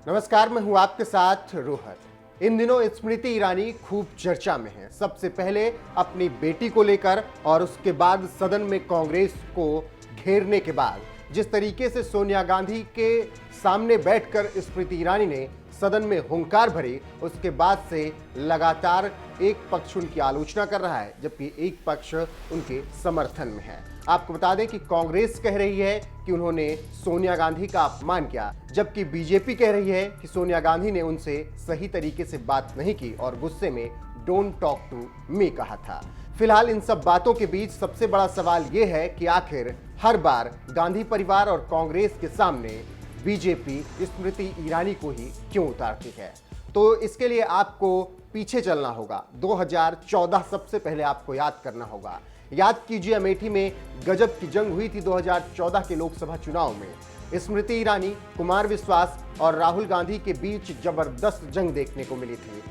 नमस्कार, मैं हूं आपके साथ रोहत। इन दिनों स्मृति ईरानी खूब चर्चा में है। सबसे पहले अपनी बेटी को लेकर और उसके बाद सदन में कांग्रेस को घेरने के बाद जिस तरीके से सोनिया गांधी के सामने बैठकर स्मृति ईरानी ने सदन में हुंकार भरी, उसके बाद से लगातार एक पक्ष उनकी आलोचना कर रहा है जबकि एक पक्ष उनके समर्थन में है। आपको बता दें कि कांग्रेस कह रही है कि उन्होंने सोनिया गांधी का अपमान किया, जबकि बीजेपी कह रही है कि सोनिया गांधी ने उनसे सही तरीके से बात नहीं की और गुस्से में डोंट टॉक टू मी कहा था। फिलहाल इन सब बातों के बीच सबसे बड़ा सवाल यह है कि आखिर हर बार गांधी परिवार और कांग्रेस के सामने बीजेपी स्मृति ईरानी को ही क्यों उतारती है। तो इसके लिए आपको पीछे चलना होगा। 2014 सबसे पहले आपको याद करना होगा। याद कीजिए, अमेठी में गजब की जंग हुई थी 2014 के लोकसभा चुनाव में। स्मृति ईरानी, कुमार विश्वास और राहुल गांधी के बीच जबरदस्त जंग देखने को मिली थी।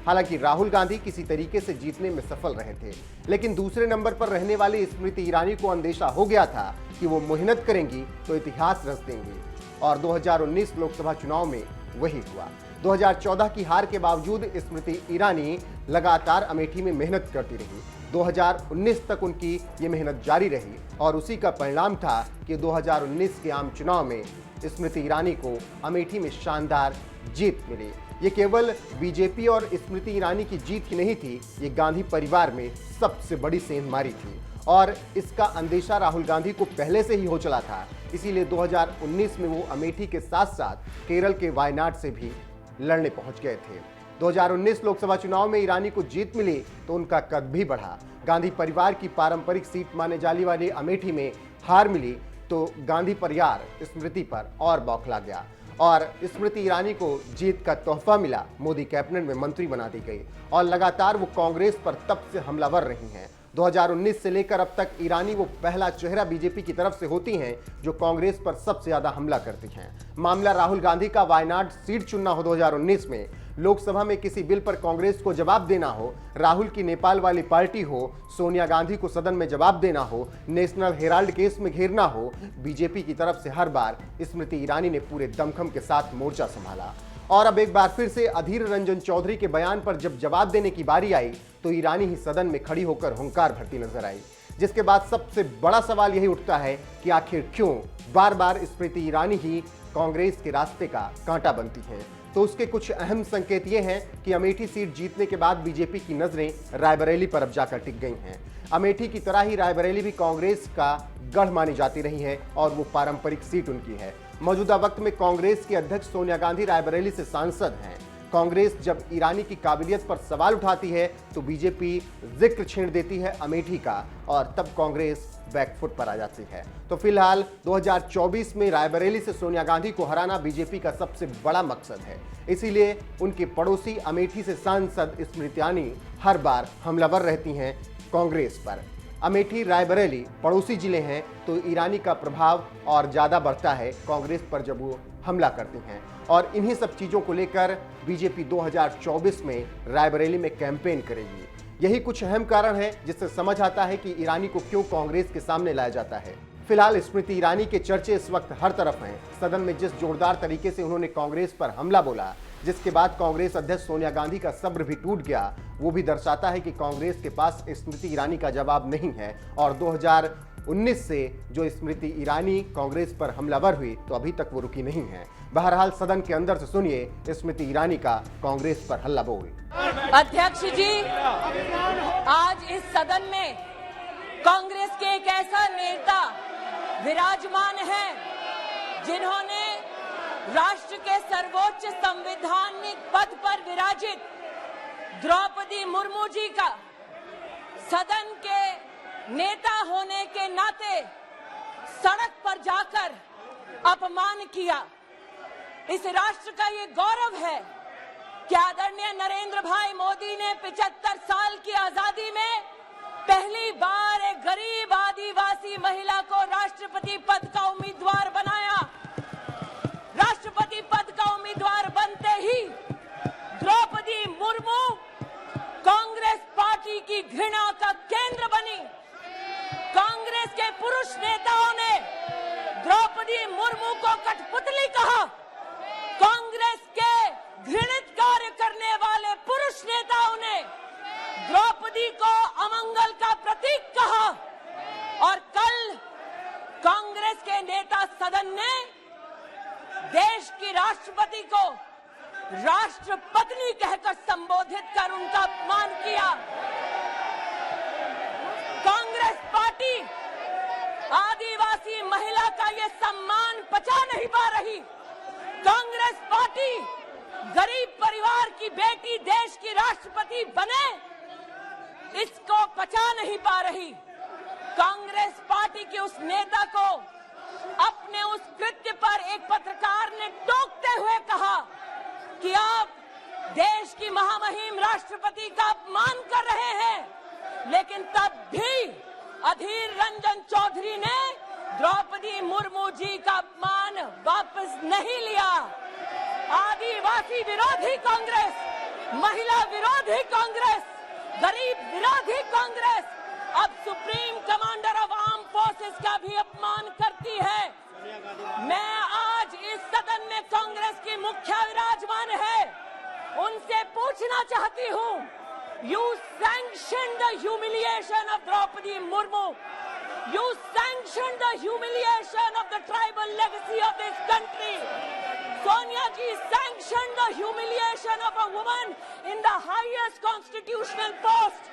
हालांकि राहुल गांधी किसी तरीके से जीतने में सफल रहे थे, लेकिन दूसरे नंबर पर रहने वाली स्मृति ईरानी को अंदेशा हो गया था कि वो मेहनत करेंगी तो इतिहास रच देंगी, और 2019 लोकसभा चुनाव में वही हुआ। 2014 की हार के बावजूद स्मृति ईरानी लगातार अमेठी में मेहनत करती रही। 2019 तक उनकी ये मेहनत जारी रही और उसी का परिणाम था कि 2019 के आम चुनाव में स्मृति ईरानी को अमेठी में शानदार जीत मिली। ये केवल बीजेपी और स्मृति ईरानी की जीत ही नहीं थी, ये गांधी परिवार में सबसे बड़ी सेंधमारी थी और इसका अंदेशा राहुल गांधी को पहले से ही हो चला था। इसीलिए 2019 में वो अमेठी के साथ साथ केरल के वायनाड से भी लड़ने पहुंच गए थे। 2019 लोकसभा चुनाव में ईरानी को जीत मिली तो उनका कद भी बढ़ा। गांधी परिवार की पारंपरिक सीट माने जाने वाली अमेठी में हार मिली तो गांधी परिवार स्मृति पर और बौखला गया और स्मृति ईरानी को जीत का तोहफा मिला। मोदी कैबिनेट में मंत्री बना दी गई और लगातार वो कांग्रेस पर तब से हमलावर रही हैं। 2019 से लेकर अब तक ईरानी वो पहला चेहरा बीजेपी की तरफ से होती हैं जो कांग्रेस पर सबसे ज्यादा हमला करती हैं। मामला राहुल गांधी का वायनाड सीट चुनना हो 2019 में, लोकसभा में किसी बिल पर कांग्रेस को जवाब देना हो, राहुल की नेपाल वाली पार्टी हो, सोनिया गांधी को सदन में जवाब देना हो, नेशनल हेराल्ड केस में घेरना हो, बीजेपी की तरफ से हर बार स्मृति ईरानी ने पूरे दमखम के साथ मोर्चा संभाला। और अब एक बार फिर से अधीर रंजन चौधरी के बयान पर जब जवाब देने की बारी आई तो ईरानी ही सदन में खड़ी होकर हुंकार भरती नजर आई, जिसके बाद सबसे बड़ा सवाल यही उठता है कि आखिर क्यों बार बार स्मृति ईरानी ही कांग्रेस के रास्ते का कांटा बनती हैं। तो उसके कुछ अहम संकेत ये हैं कि अमेठी सीट जीतने के बाद बीजेपी की नजरें रायबरेली पर अब जाकर टिक गई हैं। अमेठी की तरह ही रायबरेली भी कांग्रेस का गढ़ मानी जाती रही है और वो पारंपरिक सीट उनकी है। मौजूदा वक्त में कांग्रेस की अध्यक्ष सोनिया गांधी रायबरेली से सांसद हैं। कांग्रेस जब ईरानी की काबिलियत पर सवाल उठाती है तो बीजेपी जिक्र छेड़ देती है अमेठी का और तब कांग्रेस बैकफुट पर आ जाती है। तो फिलहाल 2024 में रायबरेली से सोनिया गांधी को हराना बीजेपी का सबसे बड़ा मकसद है। इसीलिए उनके पड़ोसी अमेठी से सांसद स्मृति ईरानी हर बार हमलावर रहती हैं कांग्रेस पर। अमेठी रायबरेली पड़ोसी जिले हैं तो ईरानी का प्रभाव और ज्यादा बढ़ता है कांग्रेस पर जब वो हमला करती हैं और इन्हीं सब चीजों को लेकर बीजेपी 2024 में रायबरेली में कैंपेन करेगी। यही कुछ अहम कारण है जिससे समझ आता है कि ईरानी को क्यों कांग्रेस के सामने लाया जाता है। फिलहाल स्मृति ईरानी के चर्चे इस वक्त हर तरफ हैं। सदन में जिस जोरदार तरीके से उन्होंने कांग्रेस पर हमला बोला, जिसके बाद कांग्रेस अध्यक्ष सोनिया गांधी का सब्र भी टूट गया, वो भी दर्शाता है कि कांग्रेस के पास स्मृति ईरानी का जवाब नहीं है। और 2019 से जो स्मृति ईरानी कांग्रेस पर हमलावर हुई तो अभी तक वो रुकी नहीं है। बहरहाल सदन के अंदर से सुनिए स्मृति ईरानी का कांग्रेस पर हल्ला बोल। अध्यक्ष जी, आज इस सदन में कांग्रेस के एक ऐसा नेता विराजमान है जिन्होंने राष्ट्र के सर्वोच्च संवैधानिक पद पर विराजित द्रौपदी मुर्मू जी का सदन के नेता होने के नाते सड़क पर जाकर अपमान किया। इस राष्ट्र का ये गौरव है कि आदरणीय नरेंद्र भाई मोदी ने 75 साल की आजादी में पहली बार एक गरीब आदिवासी महिला को राष्ट्रपति पद का उम्मीदवार बनाया। राष्ट्रपति पद का उम्मीदवार बनते ही द्रौपदी मुर्मू कांग्रेस पार्टी की घृणा का केंद्र बनी। कांग्रेस के पुरुष नेताओं ने द्रौपदी मुर्मू को कठपुतली कहा। कांग्रेस अमंगल का प्रतीक कहा और कल कांग्रेस के नेता सदन ने देश की राष्ट्रपति को राष्ट्रपत्नी कहकर संबोधित कर उनका अपमान किया। कांग्रेस पार्टी आदिवासी महिला का ये सम्मान पचा नहीं पा रही। कांग्रेस पार्टी गरीब परिवार की बेटी देश की राष्ट्रपति बने, इसको पचा नहीं पा रही। कांग्रेस पार्टी के उस नेता को अपने उस कृत्य पर एक पत्रकार ने टोकते हुए कहा कि आप देश की महामहिम राष्ट्रपति का अपमान कर रहे हैं, लेकिन तब भी अधीर रंजन चौधरी ने द्रौपदी मुर्मू जी का अपमान वापस नहीं लिया। आदिवासी विरोधी कांग्रेस, महिला विरोधी कांग्रेस, गरीब विरोधी कांग्रेस अब supreme commander of arm forces का भी अपमान करती है। मैं आज इस सदन में कांग्रेस की मुखिया विराजमान है, उनसे पूछना चाहती हूँ, you sanction the humiliation of Draupadi Murmu, you sanctioned the humiliation of the tribal legacy of this country. Sonia ji sanctioned the humiliation of a woman in the highest constitutional post.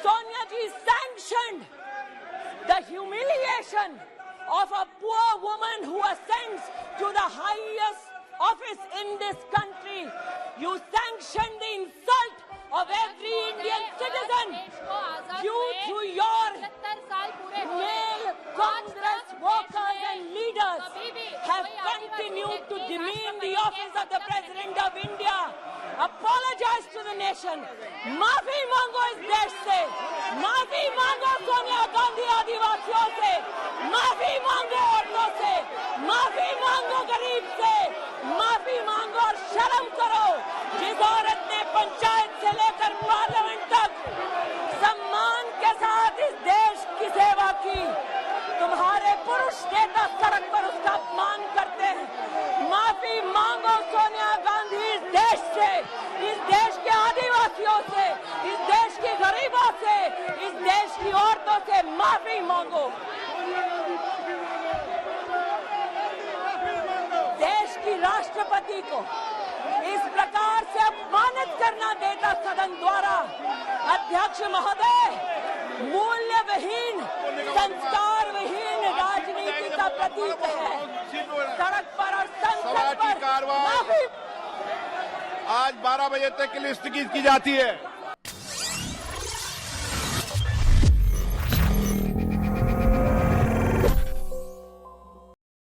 Sonia ji sanctioned the humiliation of a poor woman who ascends to the highest office in this country. You sanctioned the insult of every Indian citizen. You, through your male Congress workers and leaders, have continued to demean the office of the President of India. Apologize to the nation. माफी मांगो इस देश से, माफी मांगो सोनिया गांधी आदिवासियों से, माफी मांगो औरतों से, माफी मांगो गरीब से, माफी मांगो और शर्म करो। जिस औरत ने पंचायत से लेकर पार्लियामेंट तक सम्मान के साथ इस देश की सेवा की, तुम्हारे पुरुष नेता सड़क पर उसका अपमान करते हैं। माफी मांगो सोनिया गांधी इस देश से, इस देश के आदिवासियों से, इस देश के गरीबों से, इस देश की औरतों से माफी मांगो। देश की राष्ट्रपति को इस प्रकार से अपमानित करना नेता सदन द्वारा, अध्यक्ष महोदय, मूल्यविहीन, संस्कारविहीन राजनीति का प्रतीक है। सड़क पर और संसद पर माफी। आज 12 बजे तक के लिए स्थगित की जाती है।